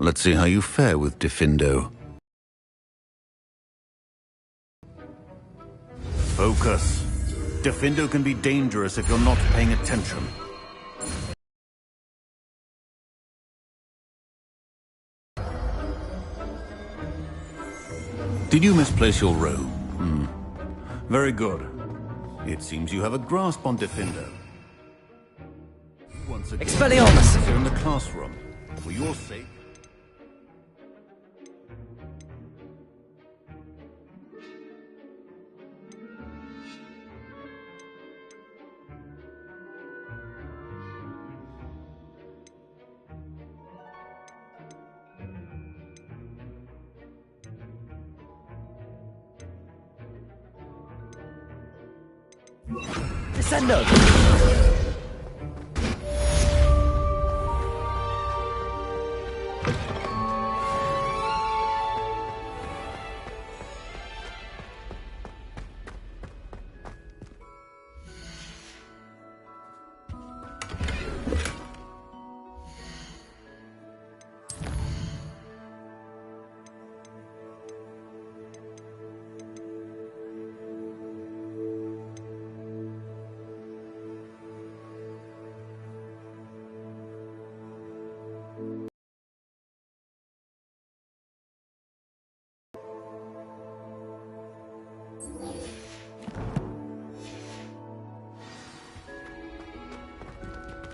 Let's see how you fare with Diffindo. Focus. Diffindo can be dangerous if you're not paying attention. Did you misplace your row? Very good. It seems you have a grasp on Diffindo. Once again, Expelliarmus! you're in the classroom. For your sake. Descendo!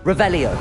Revelio.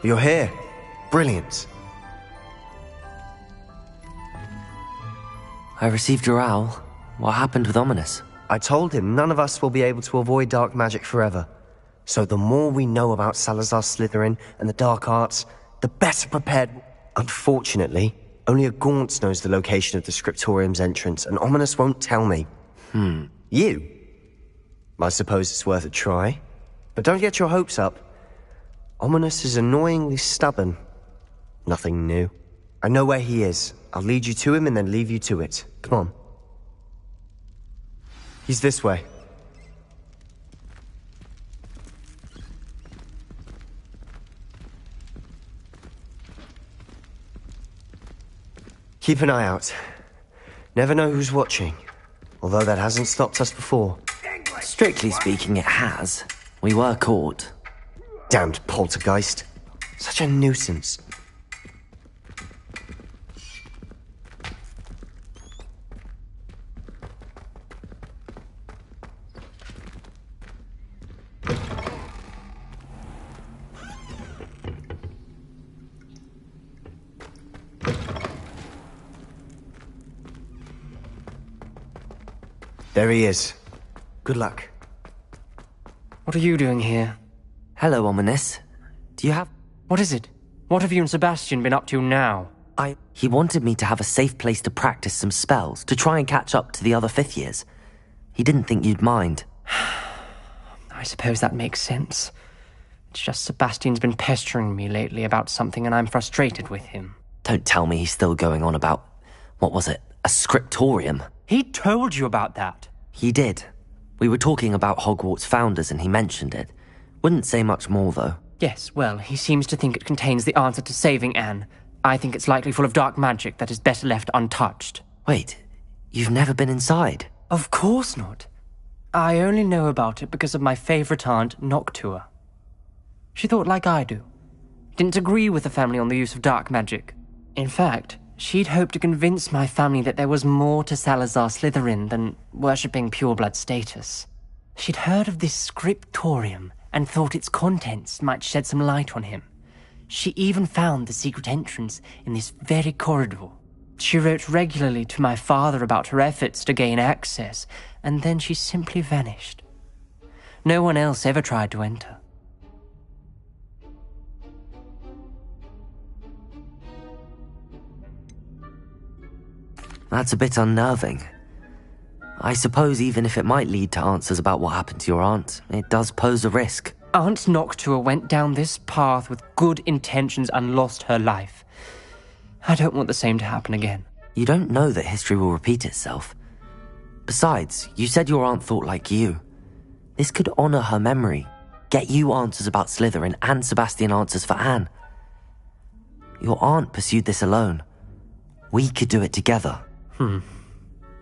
You're here. Brilliant. I received your owl. What happened with Ominous? I told him none of us will be able to avoid dark magic forever. So the more we know about Salazar Slytherin and the dark arts, the better prepared... Unfortunately, only a Gaunt knows the location of the Scriptorium's entrance, and Ominous won't tell me. You? I suppose it's worth a try. But don't get your hopes up. Ominous is annoyingly stubborn. Nothing new. I know where he is. I'll lead you to him and then leave you to it. Come on. He's this way. Keep an eye out. Never know who's watching. Although that hasn't stopped us before. Strictly speaking, it has. We were caught. Damned poltergeist. Such a nuisance. There he is. Good luck. What are you doing here? Hello, Ominous. Do you have... What is it? What have you and Sebastian been up to now? He wanted me to have a safe place to practice some spells, to try and catch up to the other fifth years. He didn't think you'd mind. I suppose that makes sense. It's just Sebastian's been pestering me lately about something and I'm frustrated with him. Don't tell me he's still going on about... What was it? A scriptorium? He told you about that? He did. We were talking about Hogwarts founders and he mentioned it. Wouldn't say much more, though. Yes, well, he seems to think it contains the answer to saving Anne. I think it's likely full of dark magic that is better left untouched. Wait, you've never been inside? Of course not. I only know about it because of my favourite aunt, Noctua. She thought like I do. Didn't agree with the family on the use of dark magic. In fact, She'd hoped to convince my family that there was more to Salazar Slytherin than worshipping pureblood status. She'd heard of this scriptorium and thought its contents might shed some light on him. She even found the secret entrance in this very corridor. She wrote regularly to my father about her efforts to gain access, and then she simply vanished. No one else ever tried to enter. That's a bit unnerving. I suppose even if it might lead to answers about what happened to your aunt, it does pose a risk. Aunt Noctua went down this path with good intentions and lost her life. I don't want the same to happen again. You don't know that history will repeat itself. Besides, you said your aunt thought like you. This could honor her memory, get you answers about Slytherin and Sebastian answers for Anne. Your aunt pursued this alone. We could do it together.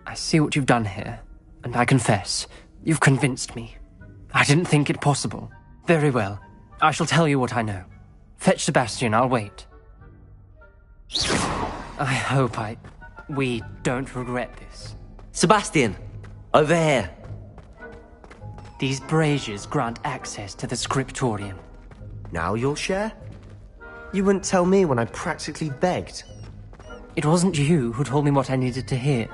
I see what you've done here, and I confess, you've convinced me. I didn't think it possible. Very well. I shall tell you what I know. Fetch Sebastian, I'll wait. I hope we don't regret this. Sebastian! Over here! These braziers grant access to the scriptorium. Now you'll share? You wouldn't tell me when I practically begged. It wasn't you who told me what I needed to hear.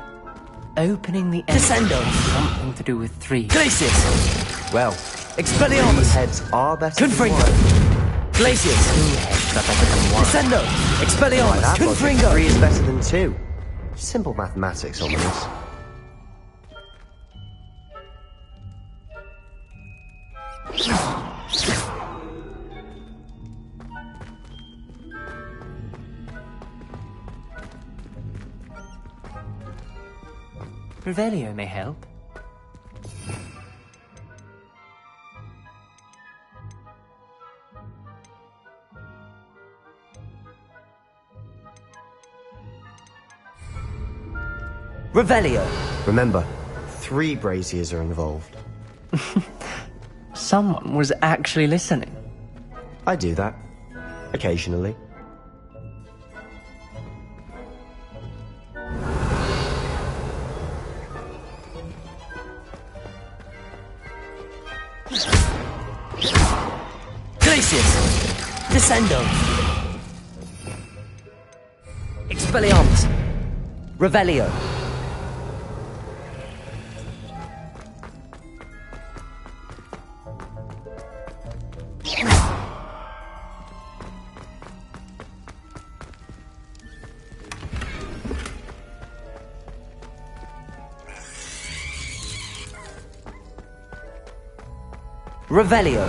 Opening the Descendo! Something to do with 3. Glacius! Well, Expelliarmus! heads are better than Confringo! one. Glacius! 2 heads are better than 1. Descendo! By Expelliarmus! that logic, Confringo! 3 is better than 2. Simple mathematics on this. Revelio may help. Revelio! Remember, 3 braziers are involved. Someone was actually listening. I do that. Occasionally. Glacius! Descendo! Expelliarmus! Revelio! Revelio!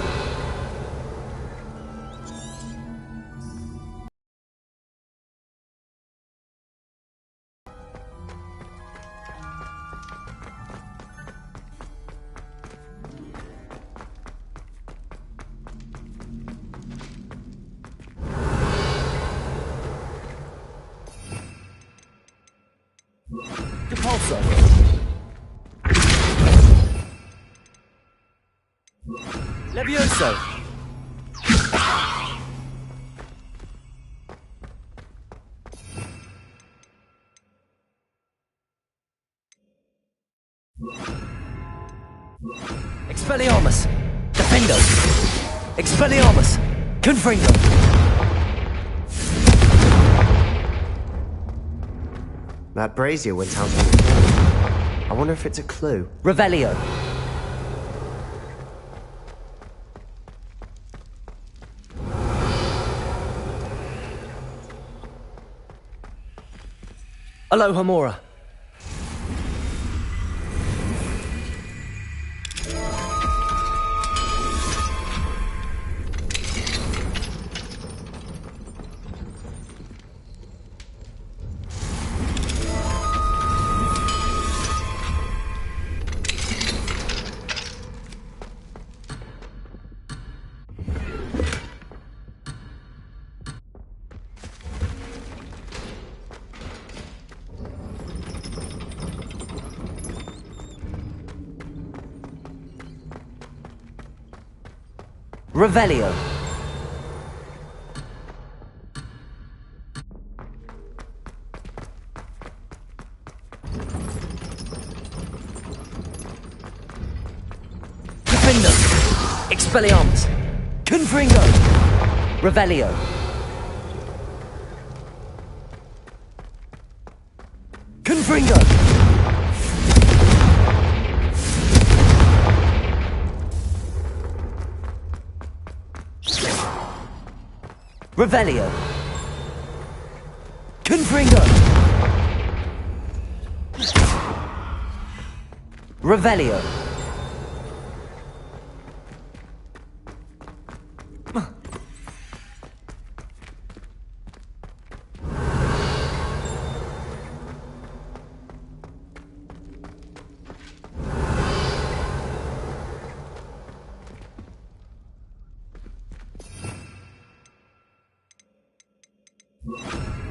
Depulso! Levioso! Expelliarmus! Defendo! Expelliarmus! Confringo! That brazier went out on the floor. I wonder if it's a clue. Revelio! Alohomora! Revelio! Expelliarmus! Confringo! Revelio! Confringo! Revelio! Confringo! Revelio!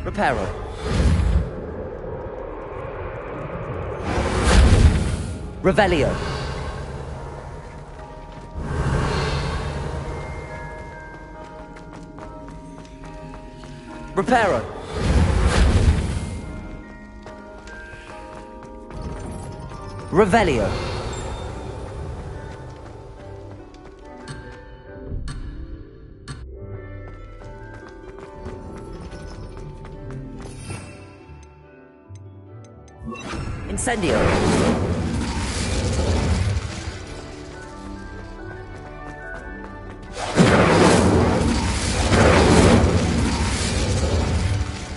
Reparo. Revelio. Reparo. Revelio. Incendio.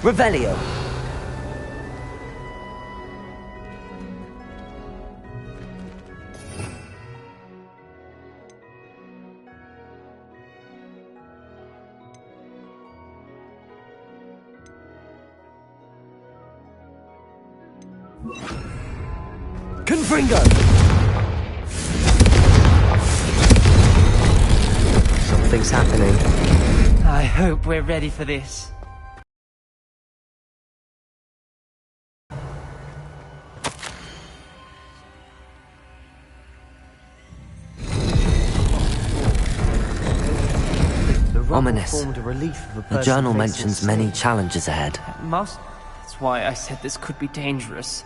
Revelio. Confringo! Something's happening. I hope we're ready for this. Ominous. Formed a relief of a The person journal facing mentions the many stage. challenges ahead. That's why I said this could be dangerous.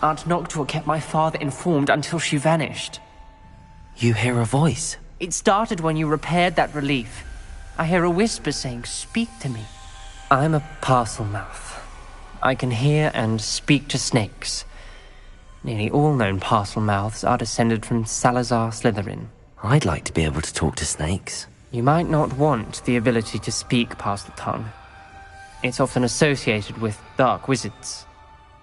Aunt Noctua kept my father informed until she vanished. You hear a voice. It started when you repaired that relief. I hear a whisper saying, "Speak to me." I'm a parcel mouth. I can hear and speak to snakes. Nearly all known parcel mouths are descended from Salazar Slytherin. I'd like to be able to talk to snakes. You might not want the ability to speak past the tongue. It's often associated with dark wizards.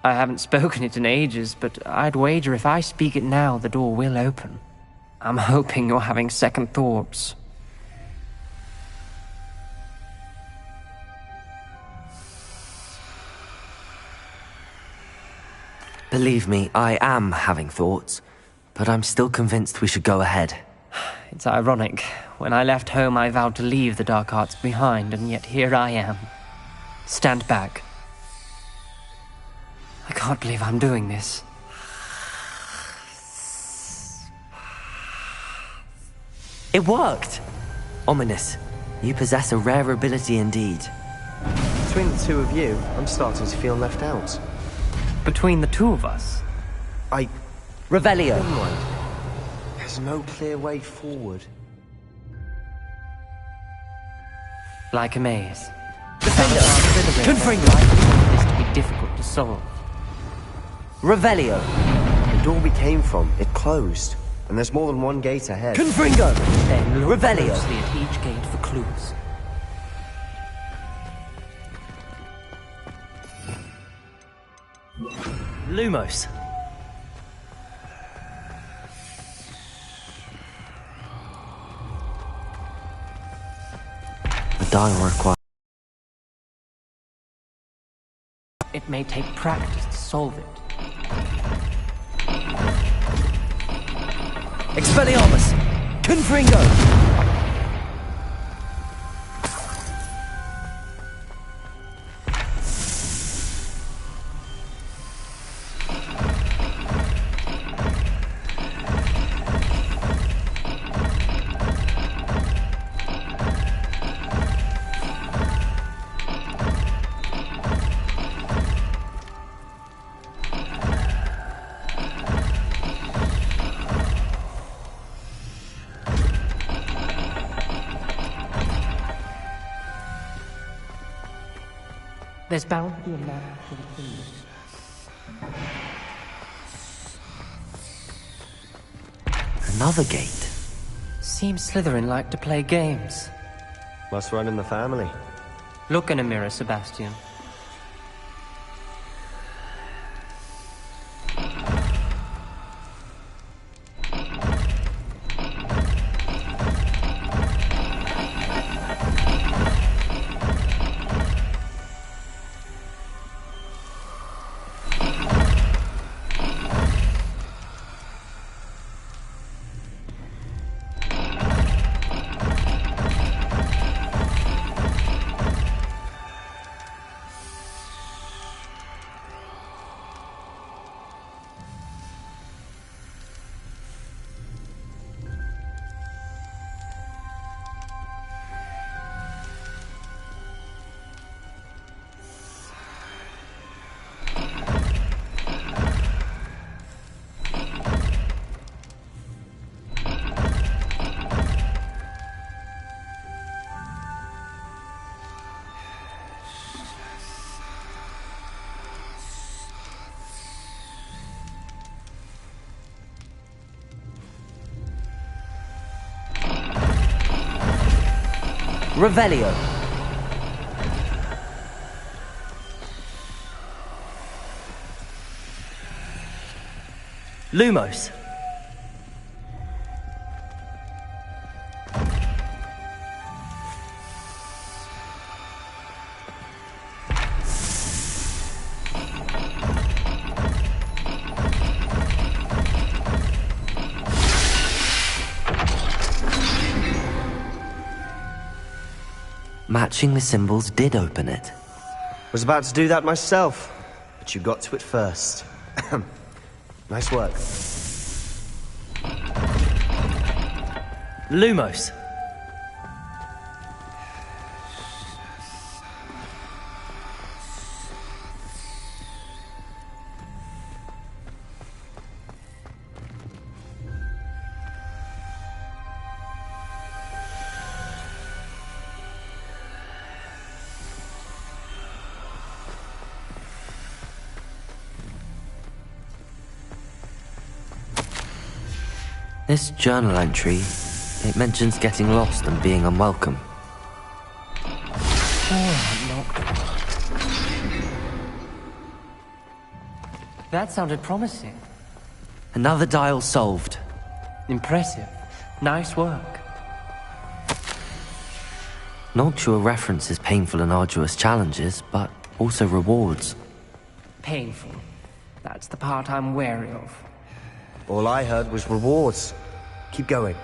I haven't spoken it in ages, but I'd wager if I speak it now, the door will open. I'm hoping you're having second thoughts. Believe me, I am having thoughts, but I'm still convinced we should go ahead. It's ironic. When I left home, I vowed to leave the dark arts behind, and yet here I am. Stand back. I can't believe I'm doing this. It worked! Ominous. You possess a rare ability indeed. Between the two of you, I'm starting to feel left out. Between the two of us, Revelio. Never mind. There's no clear way forward. like a maze. Confringo. This to be difficult to solve. Revelio. The door we came from, it closed. And there's more than one gate ahead. Confringo. Then look Revelio. closely at each gate for clues. Lumos. The dial requires. It may take practice to solve it. Expelliarmus! Confringo! There's bound to be a man for the kingdom. Another gate. Seems Slytherin like to play games. Must run in the family. Look in a mirror, Sebastian. Revelio. Lumos. Matching the symbols did open it. Was about to do that myself, but you got to it first. Nice work. Lumos. This journal entry, it mentions getting lost and being unwelcome. That sounded promising. Another dial solved. Impressive. Nice work. Noctua references painful and arduous challenges, but also rewards. Painful. That's the part I'm wary of. All I heard was rewards. Keep going.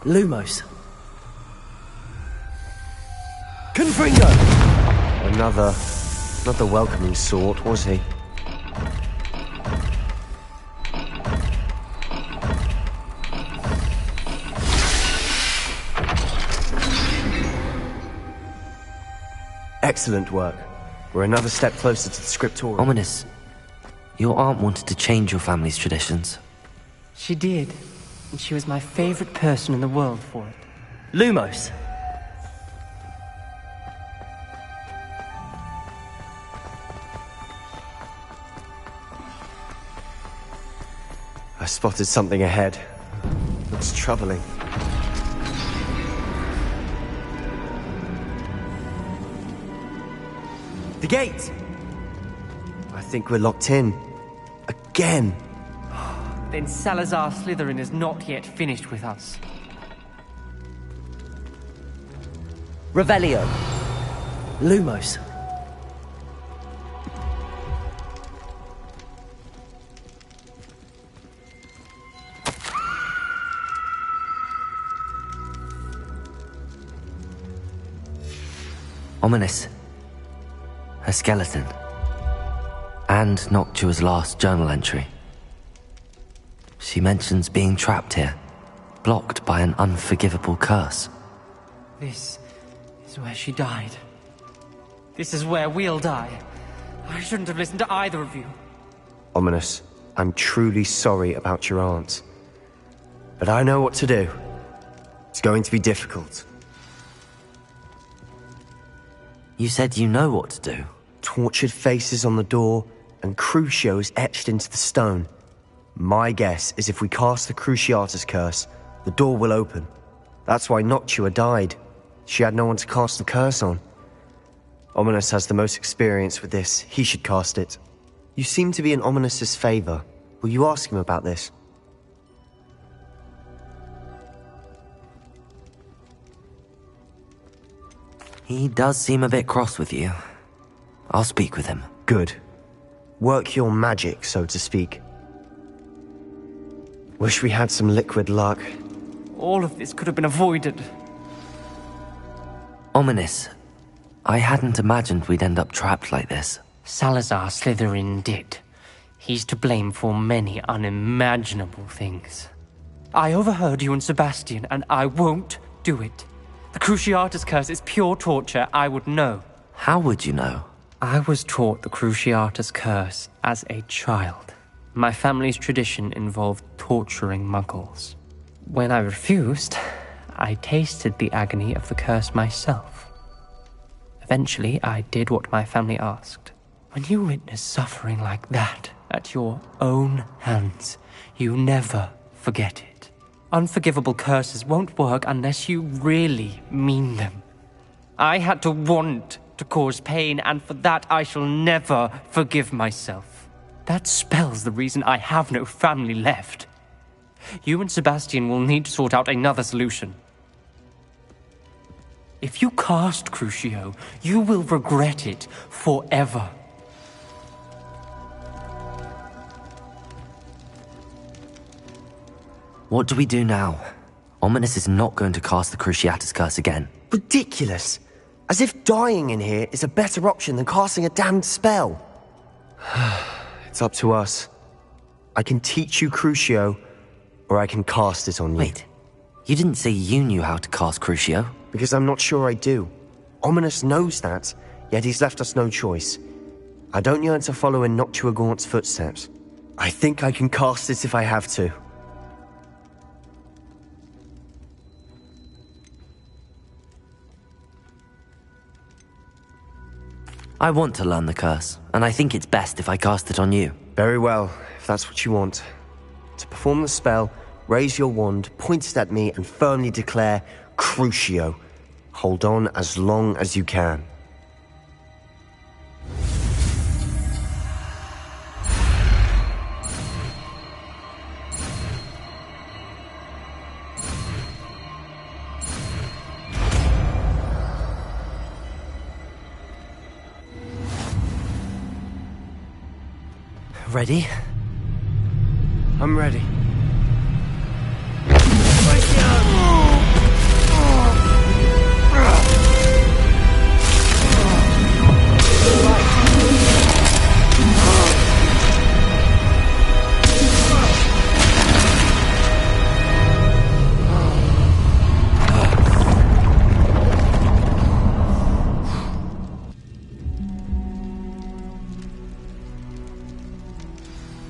Lumos. Confringo! Another, not the welcoming sort, was he? Excellent work. We're another step closer to the scriptorium. Ominous. Your aunt wanted to change your family's traditions. She did. And she was my favorite person in the world for it. Lumos. I spotted something ahead. Looks troubling. The gate! I think we're locked in. Again! Then Salazar Slytherin is not yet finished with us. Revelio. Lumos. Ominous. Her skeleton. And Noctua's last journal entry. She mentions being trapped here, blocked by an unforgivable curse. This is where she died. This is where we'll die. I shouldn't have listened to either of you. Ominous, I'm truly sorry about your aunt. But I know what to do. It's going to be difficult. You said you know what to do. Tortured faces on the door, and Crucio is etched into the stone. My guess is if we cast the Cruciatus curse, the door will open. That's why Noctua died. She had no one to cast the curse on. Ominous has the most experience with this. He should cast it. You seem to be in Ominous's favor. Will you ask him about this? He does seem a bit cross with you. I'll speak with him. Good. Work your magic, so to speak. Wish we had some liquid luck. All of this could have been avoided. Ominous, I hadn't imagined we'd end up trapped like this. Salazar Slytherin did. He's to blame for many unimaginable things. I overheard you and Sebastian, and I won't do it. The Cruciatus curse is pure torture, I would know. How would you know? I was taught the Cruciatus curse as a child. My family's tradition involved torturing muggles. When I refused, I tasted the agony of the curse myself. Eventually, I did what my family asked. When you witness suffering like that at your own hands, you never forget it. Unforgivable curses won't work unless you really mean them. I had to want to cause pain, and for that I shall never forgive myself. That spells the reason I have no family left. You and Sebastian will need to sort out another solution. If you cast Crucio, you will regret it forever. What do we do now? Ominous is not going to cast the Cruciatus curse again. Ridiculous! As if dying in here is a better option than casting a damned spell. It's up to us. I can teach you Crucio, or I can cast it on you. Wait, you didn't say you knew how to cast Crucio? Because I'm not sure I do. Ominous knows that, yet he's left us no choice. I don't yearn to follow in Noctua Gaunt's footsteps. I think I can cast it if I have to. I want to learn the curse, and I think it's best if I cast it on you. Very well, if that's what you want. To perform the spell, raise your wand, point it at me, and firmly declare, Crucio. Hold on as long as you can. Ready? I'm ready.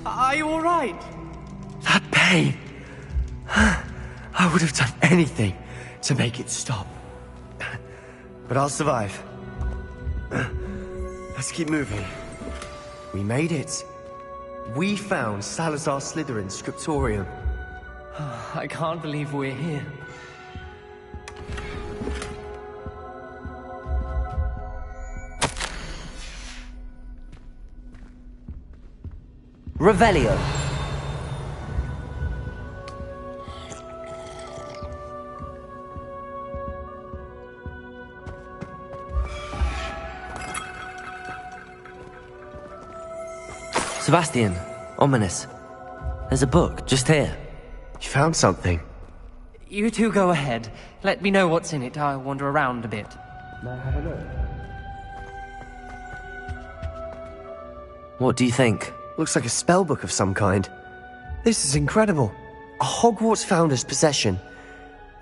Are you all right? That pain! I would have done anything to make it stop. But I'll survive. Let's keep moving. We made it. We found Salazar Slytherin's scriptorium. I can't believe we're here. Revelio. Sebastian, Ominous. There's a book just here. You found something. You two go ahead. Let me know what's in it. I'll wander around a bit. May I have a look? What do you think? Looks like a spell book of some kind. This is incredible. A Hogwarts founder's possession.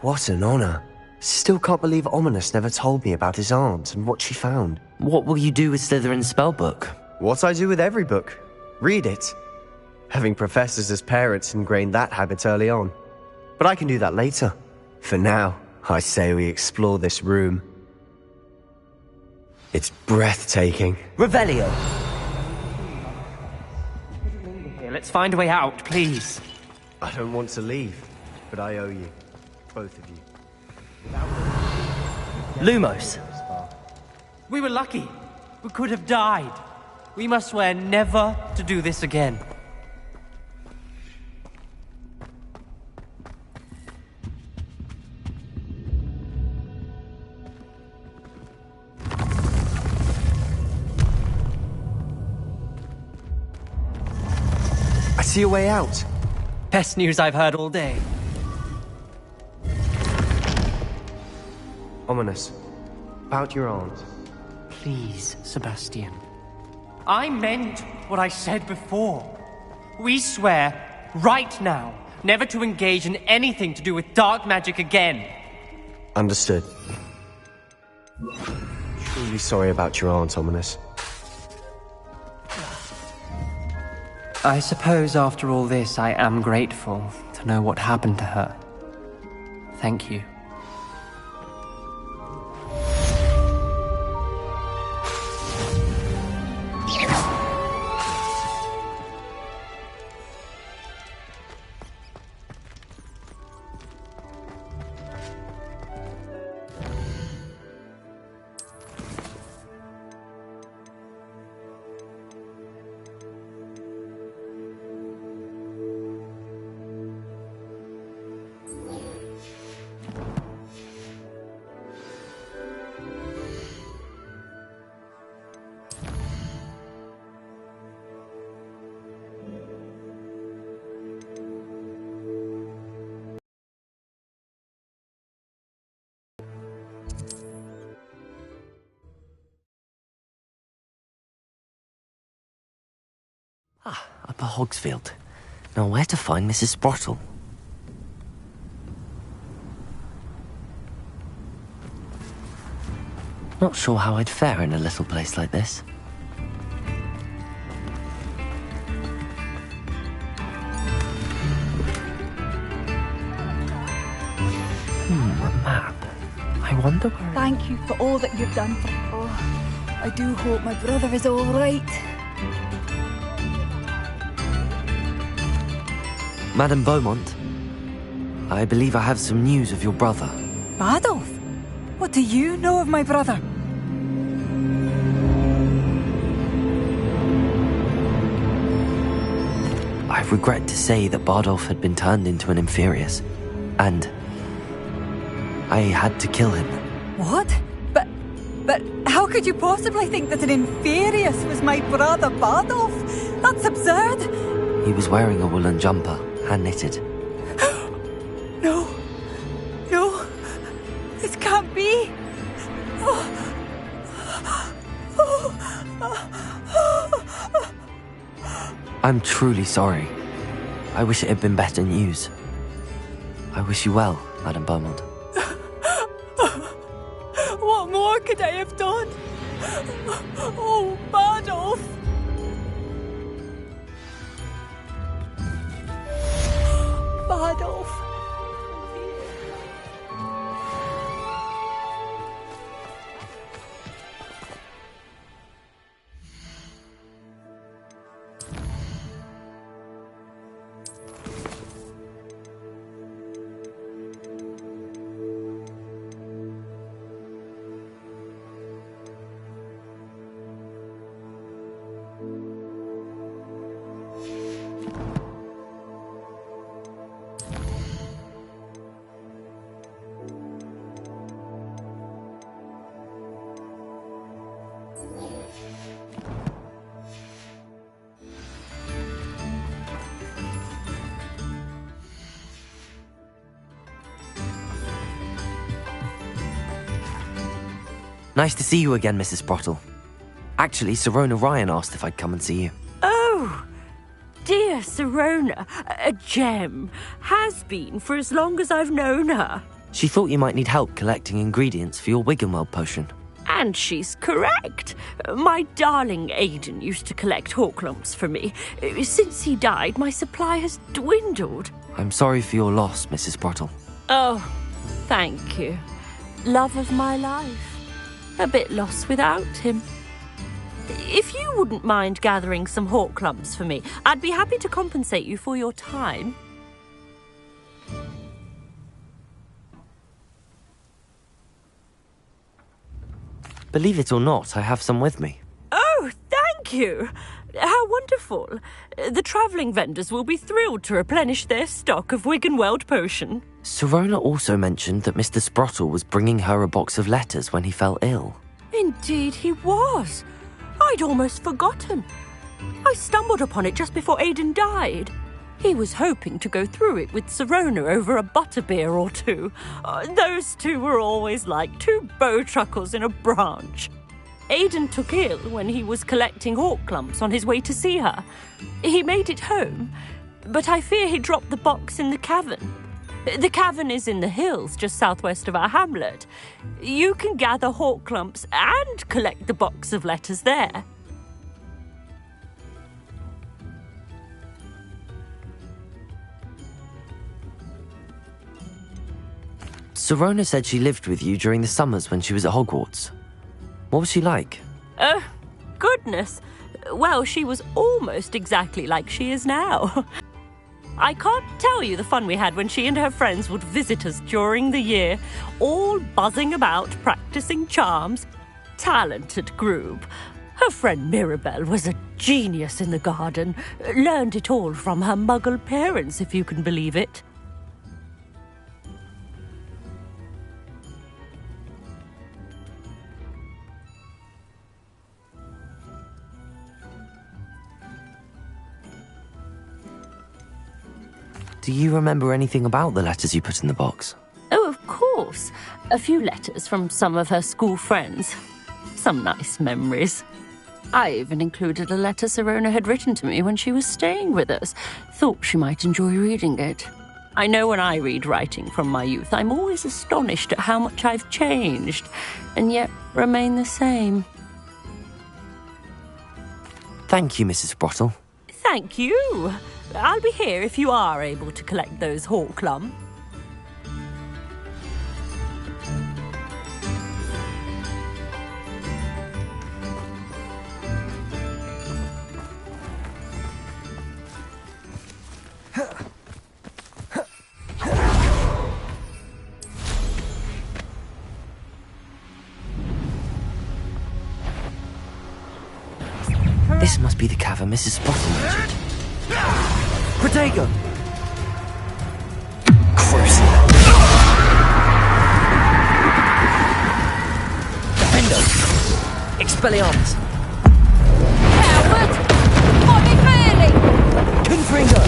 What an honor. Still can't believe Ominous never told me about his aunt and what she found. What will you do with Slytherin's spellbook? What I do with every book. Read it. Having professors as parents ingrained that habit early on. But I can do that later. For now, I say we explore this room. It's breathtaking. Revelio! Let's find a way out, please. I don't want to leave, but I owe you. Both of you. Lumos! We were lucky. We could have died. We must swear never to do this again. I see a way out. Best news I've heard all day. Ominous. About your aunt. Please, Sebastian. I meant what I said before. We swear, right now, never to engage in anything to do with dark magic again. Understood. Truly sorry about your aunt, Ominous. I suppose after all this, I am grateful to know what happened to her. Thank you. Upper Hogsfield. Now where to find Mrs. Sprottle? Not sure how I'd fare in a little place like this. A map. I wonder where... Thank you for all that you've done. Oh, I do hope my brother is all right. Madame Beaumont, I believe I have some news of your brother. Badolf? What do you know of my brother? I regret to say that Bardolph had been turned into an Inferius, and I had to kill him. What? But how could you possibly think that an Inferius was my brother Bardolf? That's absurd! He was wearing a woolen jumper, hand-knitted. No. No. This can't be. I'm truly sorry. I wish it had been better news. I wish you well, Madame Beaumont. What more could I have done? Oh, Bardolph! Bardolph. Nice to see you again, Mrs. Sprottle. Actually, Sirona Ryan asked if I'd come and see you. Oh, dear Sirona, a gem, has been for as long as I've known her. She thought you might need help collecting ingredients for your Wiggenweld potion. And she's correct. My darling Aiden used to collect Horklumps for me. Since he died, my supply has dwindled. I'm sorry for your loss, Mrs. Sprottle. Oh, thank you. Love of my life. A bit lost without him. If you wouldn't mind gathering some Horklumps for me, I'd be happy to compensate you for your time. Believe it or not, I have some with me. Oh, thank you. How wonderful. The travelling vendors will be thrilled to replenish their stock of Wiggenweld potion. Sirona also mentioned that Mr. Sprottle was bringing her a box of letters when he fell ill. Indeed he was. I'd almost forgotten. I stumbled upon it just before Aiden died. He was hoping to go through it with Sirona over a butterbeer or two. Those two were always like two bowtruckles in a branch. Aiden took ill when he was collecting Horklumps on his way to see her. He made it home, but I fear he dropped the box in the cavern. The cavern is in the hills just southwest of our hamlet. You can gather Horklumps and collect the box of letters there. Sirona said she lived with you during the summers when she was at Hogwarts. What was she like? Oh, goodness. Well, she was almost exactly like she is now. I can't tell you the fun we had when she and her friends would visit us during the year, all buzzing about, practicing charms. Talented group. Her friend Mirabelle was a genius in the garden. Learned it all from her muggle parents, if you can believe it. Do you remember anything about the letters you put in the box? Oh, of course. A few letters from some of her school friends. Some nice memories. I even included a letter Sirona had written to me when she was staying with us. Thought she might enjoy reading it. I know when I read writing from my youth, I'm always astonished at how much I've changed, and yet remain the same. Thank you, Mrs. Sprottle. Thank you. I'll be here if you are able to collect those Horklumps. This must be the cavern Mrs. Sprottle mentioned. Protego! Crucible! Defender! Expelliarmus! Coward! What is really? Confringo!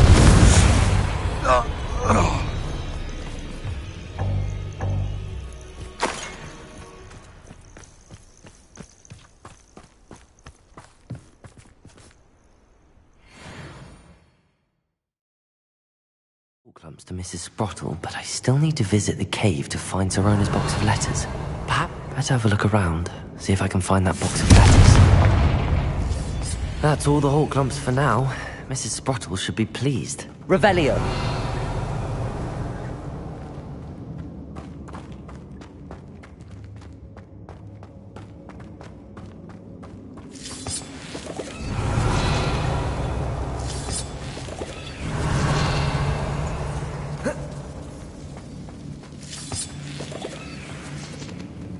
Clumps to Mrs. Sprottle, but I still need to visit the cave to find Sirona's box of letters. Perhaps better have a look around, see if I can find that box of letters. That's all the Horklumps for now. Mrs. Sprottle should be pleased. Revelio!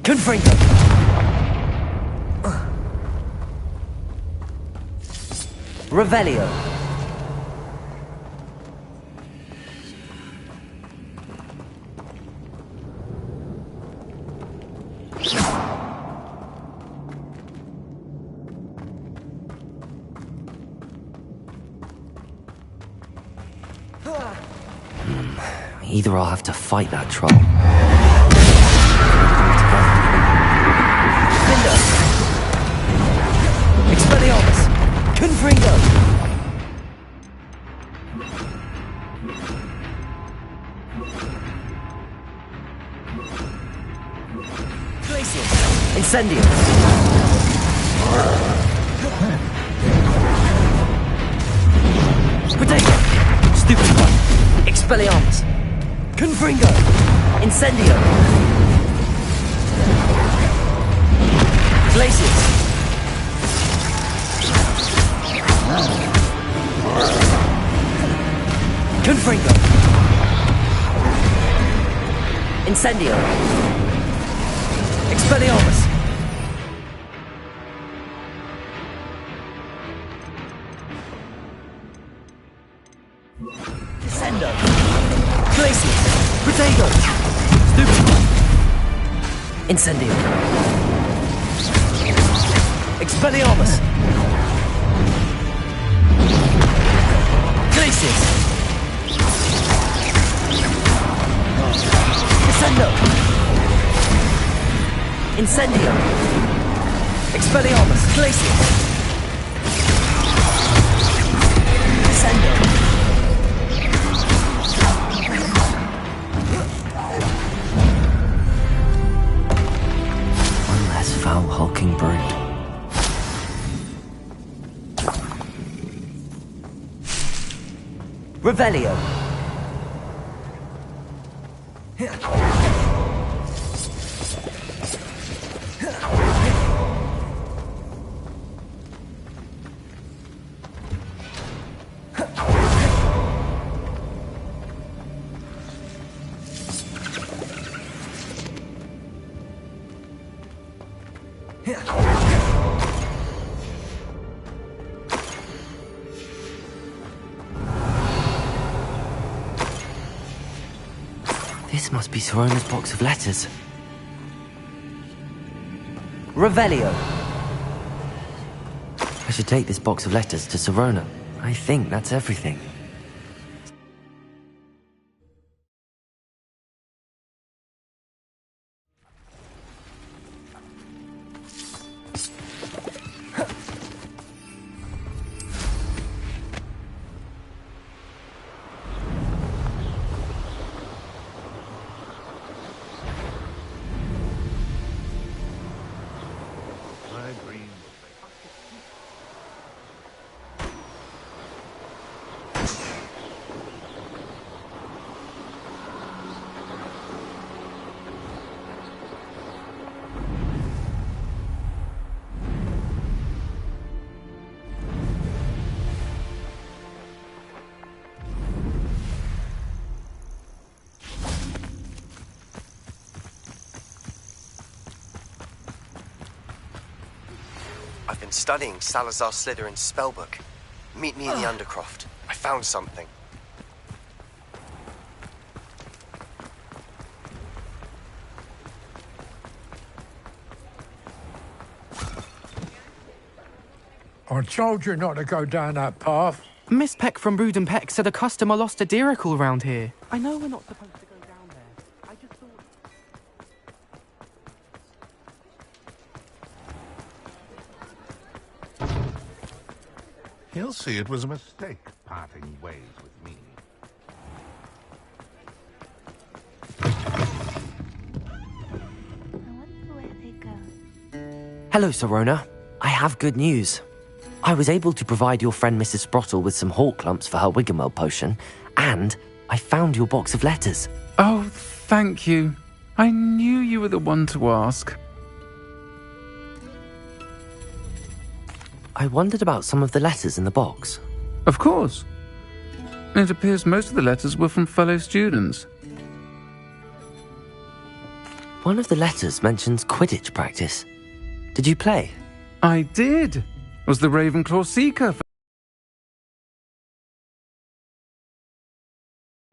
Confringo! Revelio! Either I'll have to fight that troll. Expelliarmus! Confringo! Glacius! Incendio! Potato! Stupefy! Expelliarmus! Confringo! Incendio! Glacius! Confringo! Incendio! Expelliarmus! Descendo! Glacius! Potato! Stupefy! Incendio! Expelliarmus! Glacius! Descendo! Incendio! Expelliarmus! Glacius! Descendo! One less foul hulking brute. Revelio! This must be Sirona's box of letters. Revelio! I should take this box of letters to Sirona. I think that's everything. I've been studying Salazar Slytherin's spellbook. Meet me in the Undercroft. I found something. I told you not to go down that path. Miss Peck from Brood and Peck said a customer lost a deeracle around here. I know we're not supposed to go down there. I just thought... He'll see it was a mistake parting ways with me. I wonder where they go. Hello, Sirona. I have good news. I was able to provide your friend Mrs. Sprottle with some hawk lumps for her Wiggenweld potion, and I found your box of letters. Oh, thank you. I knew you were the one to ask. I wondered about some of the letters in the box. Of course. It appears most of the letters were from fellow students. One of the letters mentions Quidditch practice. Did you play? I did. It was the Ravenclaw Seeker for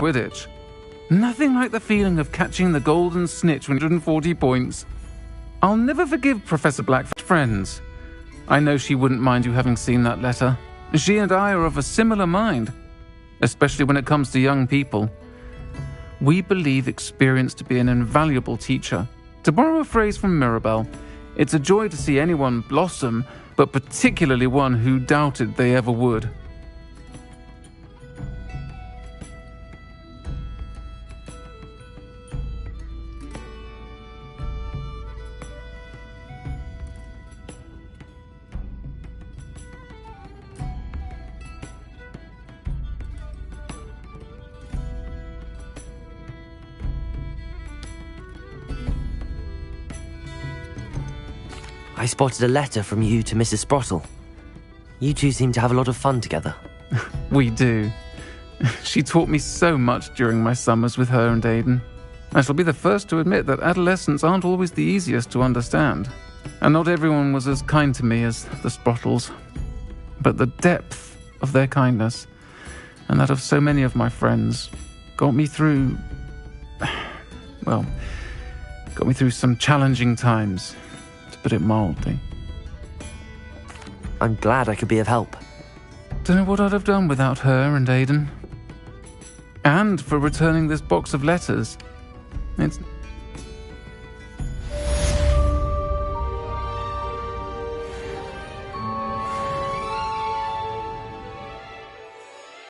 Quidditch. Nothing like the feeling of catching the golden snitch 140 points. I'll never forgive Professor Blackford's friends. I know she wouldn't mind you having seen that letter. She and I are of a similar mind, especially when it comes to young people. We believe experience to be an invaluable teacher. To borrow a phrase from Mirabelle, it's a joy to see anyone blossom, but particularly one who doubted they ever would. I spotted a letter from you to Mrs. Sprottle. You two seem to have a lot of fun together. We do. She taught me so much during my summers with her and Aidan. I shall be the first to admit that adolescents aren't always the easiest to understand, and not everyone was as kind to me as the Sprottles. But the depth of their kindness, and that of so many of my friends, got me through some challenging times, to put it mildly. I'm glad I could be of help. Don't know what I'd have done without her and Aidan. And for returning this box of letters. It's